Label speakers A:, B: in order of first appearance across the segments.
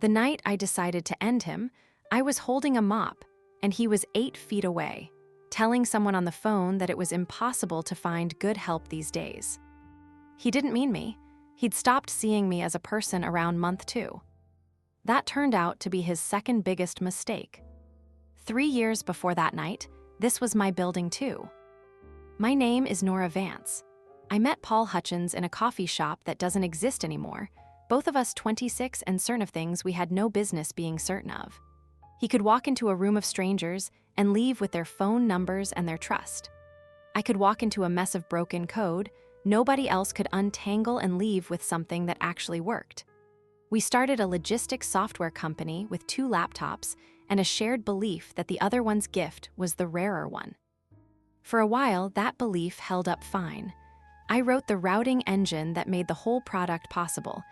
A: The night I decided to end him, I was holding a mop, and he was 8 feet away, telling someone on the phone that it was impossible to find good help these days. He didn't mean me. He'd stopped seeing me as a person around month 2. That turned out to be his second biggest mistake. 3 years before that night, this was my building too. My name is Nora Vance. I met Paul Hutchins in a coffee shop that doesn't exist anymore, both of us 26 and certain of things we had no business being certain of. He could walk into a room of strangers and leave with their phone numbers and their trust. I could walk into a mess of broken code. Nobody else could untangle and leave with something that actually worked. We started a logistics software company with 2 laptops and a shared belief that the other one's gift was the rarer one. For a while, that belief held up fine. I wrote the routing engine that made the whole product possible.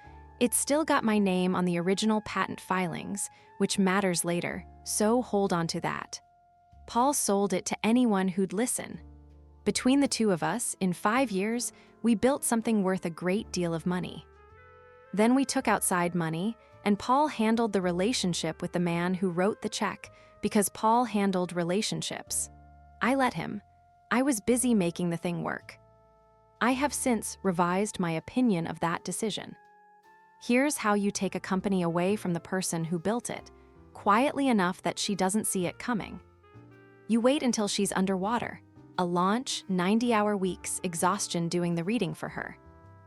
A: It still got my name on the original patent filings, which matters later, so hold on to that. Paul sold it to anyone who'd listen. Between the two of us, in 5 years, we built something worth a great deal of money. Then we took outside money, and Paul handled the relationship with the man who wrote the check because Paul handled relationships. I let him. I was busy making the thing work. I have since revised my opinion of that decision. Here's how you take a company away from the person who built it, quietly enough that she doesn't see it coming. You wait until she's underwater. A launch, 90-hour weeks, exhaustion doing the reading for her.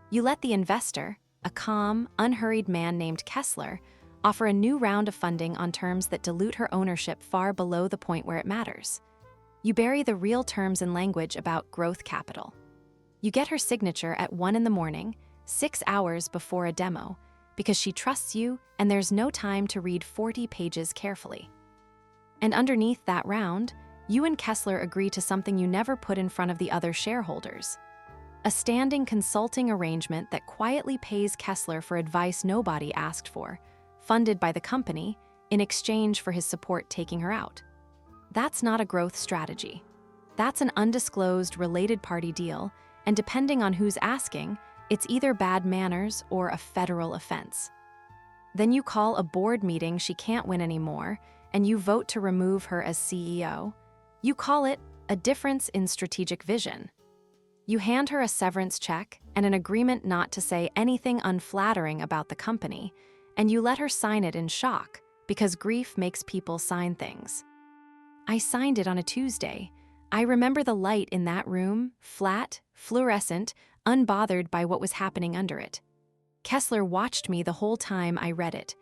A: You let the investor, a calm, unhurried man named Kessler, offer a new round of funding on terms that dilute her ownership far below the point where it matters. You bury the real terms and language about growth capital. You get her signature at 1 in the morning, 6 hours before a demo, because she trusts you and there's no time to read 40 pages carefully. And underneath that round, you and Kessler agree to something you never put in front of the other shareholders. A standing consulting arrangement that quietly pays Kessler for advice nobody asked for, funded by the company, in exchange for his support taking her out. That's not a growth strategy. That's an undisclosed related party deal, and depending on who's asking, it's either bad manners or a federal offense. Then you call a board meeting she can't win anymore, and you vote to remove her as CEO. You call it a difference in strategic vision. You hand her a severance check and an agreement not to say anything unflattering about the company, and you let her sign it in shock because grief makes people sign things. I signed it on a Tuesday. I remember the light in that room, flat, fluorescent, unbothered by what was happening under it. Kessler watched me the whole time I read it.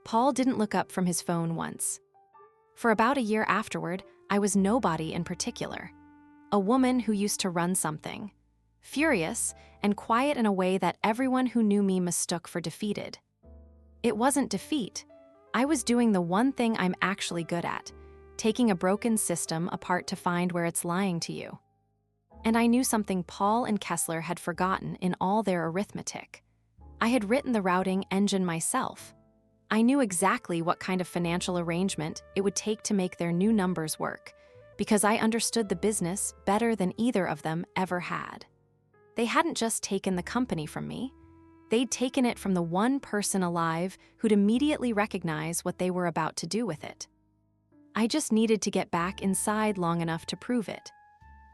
A: Paul didn't look up from his phone once. For about a year afterward, I was nobody in particular. A woman who used to run something. Furious and quiet in a way that everyone who knew me mistook for defeated. It wasn't defeat. I was doing the one thing I'm actually good at, taking a broken system apart to find where it's lying to you. And I knew something Paul and Kessler had forgotten in all their arithmetic. I had written the routing engine myself. I knew exactly what kind of financial arrangement it would take to make their new numbers work, because I understood the business better than either of them ever had. They hadn't just taken the company from me. They'd taken it from the one person alive who'd immediately recognize what they were about to do with it. I just needed to get back inside long enough to prove it.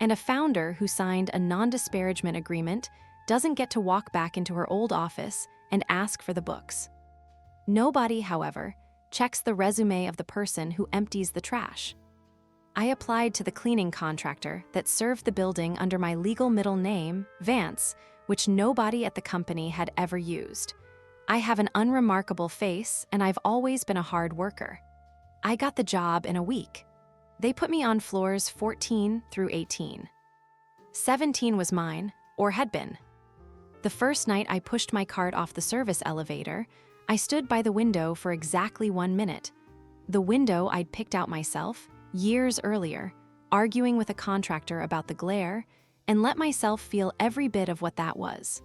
A: And a founder who signed a non-disparagement agreement doesn't get to walk back into her old office and ask for the books. Nobody, however, checks the résumé of the person who empties the trash. I applied to the cleaning contractor that served the building under my legal middle name, Vance, which nobody at the company had ever used. I have an unremarkable face, and I've always been a hard worker. I got the job in a week. They put me on floors 14 through 18. 17 was mine, or had been. The first night I pushed my cart off the service elevator, I stood by the window for exactly 1 minute. The window I'd picked out myself, years earlier, arguing with a contractor about the glare, and let myself feel every bit of what that was.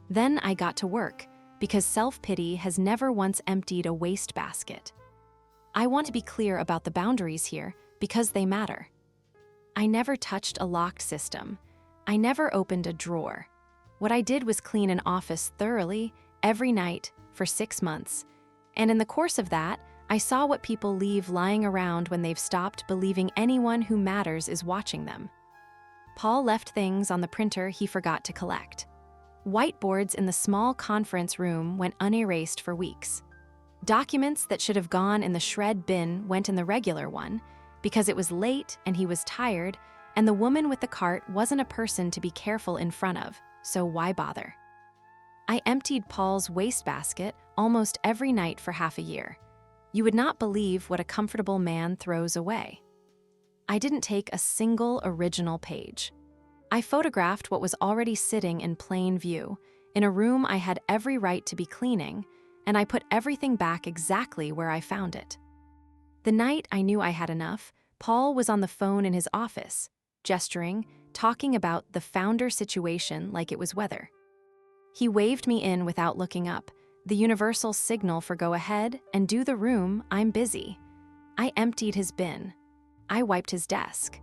A: Then I got to work, because self-pity has never once emptied a wastebasket. I want to be clear about the boundaries here, because they matter. I never touched a locked system. I never opened a drawer. What I did was clean an office thoroughly, every night, for 6 months. And in the course of that, I saw what people leave lying around when they've stopped believing anyone who matters is watching them. Paul left things on the printer he forgot to collect. Whiteboards in the small conference room went unerased for weeks. Documents that should have gone in the shred bin went in the regular one because it was late and he was tired, and the woman with the cart wasn't a person to be careful in front of, so why bother? I emptied Paul's wastebasket almost every night for half a year. You would not believe what a comfortable man throws away. I didn't take a single original page. I photographed what was already sitting in plain view, in a room I had every right to be cleaning, and I put everything back exactly where I found it. The night I knew I had enough, Paul was on the phone in his office, gesturing, talking about the founder situation like it was weather. He waved me in without looking up, the universal signal for go ahead and do the room, I'm busy. I emptied his bin. I wiped his desk.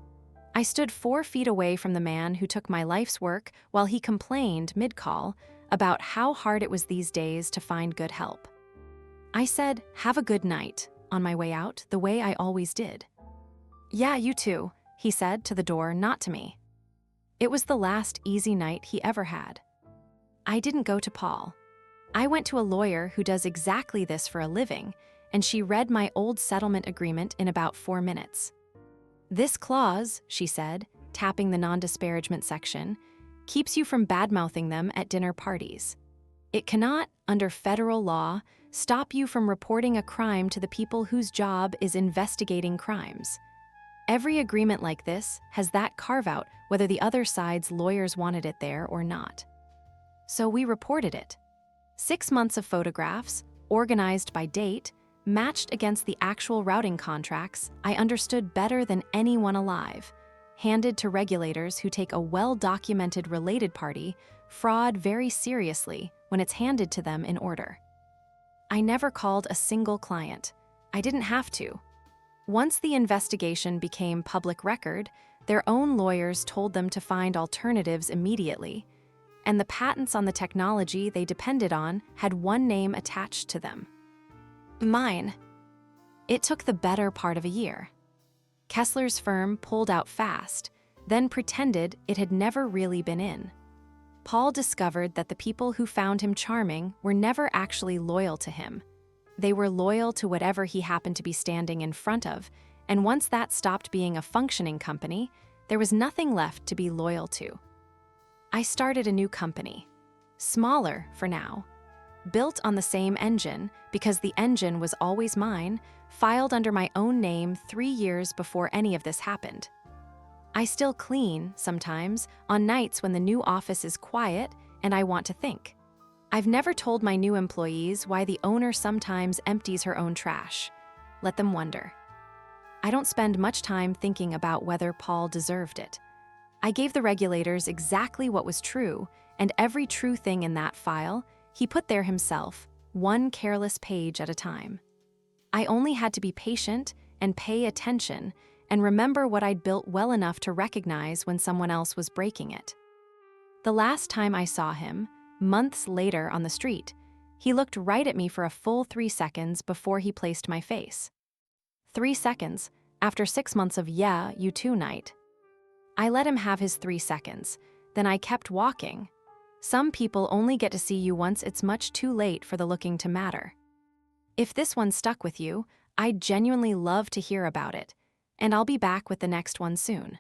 A: I stood 4 feet away from the man who took my life's work while he complained mid-call about how hard it was these days to find good help. I said, "Have a good night," on my way out, the way I always did. "Yeah, you too," he said to the door, not to me. It was the last easy night he ever had. I didn't go to Paul. I went to a lawyer who does exactly this for a living, and she read my old settlement agreement in about 4 minutes. "This clause," she said, tapping the non-disparagement section, "keeps you from bad-mouthing them at dinner parties. It cannot, under federal law, stop you from reporting a crime to the people whose job is investigating crimes. Every agreement like this has that carve-out whether the other side's lawyers wanted it there or not." So we reported it. 6 months of photographs, organized by date, matched against the actual routing contracts I understood better than anyone alive, handed to regulators who take a well-documented related party fraud very seriously when it's handed to them in order. I never called a single client. I didn't have to. Once the investigation became public record, their own lawyers told them to find alternatives immediately, and the patents on the technology they depended on had one name attached to them. Mine. It took the better part of a year. Kessler's firm pulled out fast, then pretended it had never really been in. Paul discovered that the people who found him charming were never actually loyal to him. They were loyal to whatever he happened to be standing in front of, and once that stopped being a functioning company, there was nothing left to be loyal to. I started a new company. Smaller for now. Built on the same engine, because the engine was always mine, filed under my own name 3 years before any of this happened. I still clean, sometimes, on nights when the new office is quiet and I want to think. I've never told my new employees why the owner sometimes empties her own trash. Let them wonder. I don't spend much time thinking about whether Paul deserved it. I gave the regulators exactly what was true, and every true thing in that file he put there himself, one careless page at a time. I only had to be patient and pay attention and remember what I'd built well enough to recognize when someone else was breaking it. The last time I saw him, months later on the street, he looked right at me for a full 3 seconds before he placed my face. 3 seconds, after 6 months of "yeah, you too" night. I let him have his 3 seconds, then I kept walking. Some people only get to see you once it's much too late for the looking to matter. If this one stuck with you, I'd genuinely love to hear about it, and I'll be back with the next one soon.